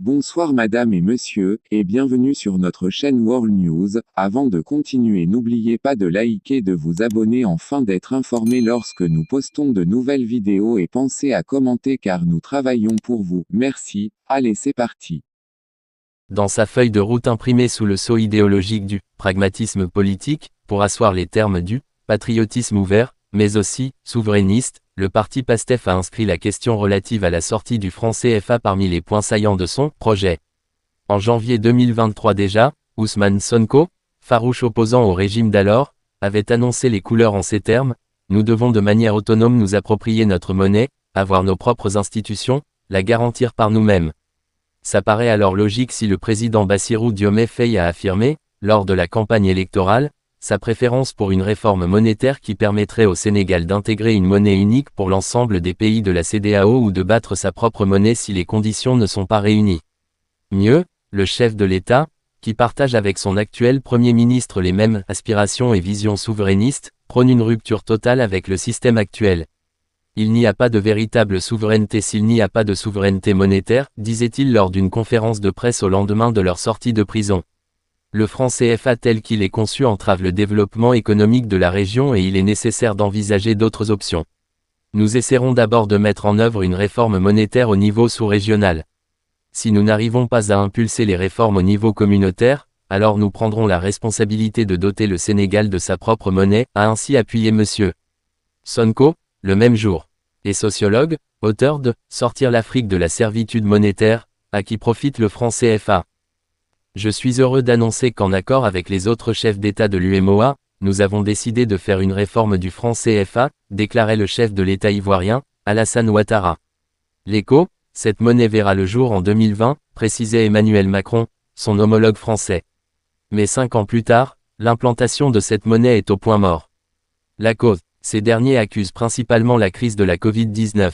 Bonsoir madame et monsieur, et bienvenue sur notre chaîne World News. Avant de continuer, n'oubliez pas de liker et de vous abonner afin d'être informé lorsque nous postons de nouvelles vidéos et pensez à commenter car nous travaillons pour vous. Merci, allez c'est parti. Dans sa feuille de route imprimée sous le sceau idéologique du pragmatisme politique, pour asseoir les termes du patriotisme ouvert, mais aussi souverainiste, le parti PASTEF a inscrit la question relative à la sortie du franc CFA parmi les points saillants de son projet. En janvier 2023 déjà, Ousmane Sonko, farouche opposant au régime d'alors, avait annoncé les couleurs en ces termes: nous devons de manière autonome nous approprier notre monnaie, avoir nos propres institutions, la garantir par nous-mêmes. Ça paraît alors logique si le président Bassirou Diomaye Faye a affirmé, lors de la campagne électorale, sa préférence pour une réforme monétaire qui permettrait au Sénégal d'intégrer une monnaie unique pour l'ensemble des pays de la CEDEAO ou de battre sa propre monnaie si les conditions ne sont pas réunies. Mieux, le chef de l'État, qui partage avec son actuel Premier ministre les mêmes aspirations et visions souverainistes, prône une rupture totale avec le système actuel. Il n'y a pas de véritable souveraineté s'il n'y a pas de souveraineté monétaire, disait-il lors d'une conférence de presse au lendemain de leur sortie de prison. Le franc CFA tel qu'il est conçu entrave le développement économique de la région et il est nécessaire d'envisager d'autres options. Nous essaierons d'abord de mettre en œuvre une réforme monétaire au niveau sous-régional. Si nous n'arrivons pas à impulser les réformes au niveau communautaire, alors nous prendrons la responsabilité de doter le Sénégal de sa propre monnaie, a ainsi appuyé M. Sonko, le même jour. Et sociologue, auteur de « Sortir l'Afrique de la servitude monétaire », à qui profite le franc CFA. Je suis heureux d'annoncer qu'en accord avec les autres chefs d'État de l'UEMOA, nous avons décidé de faire une réforme du franc CFA, déclarait le chef de l'État ivoirien, Alassane Ouattara. L'Écho, cette monnaie verra le jour en 2020, précisait Emmanuel Macron, son homologue français. Mais 5 ans plus tard, l'implantation de cette monnaie est au point mort. La cause, ces derniers accusent principalement la crise de la Covid-19.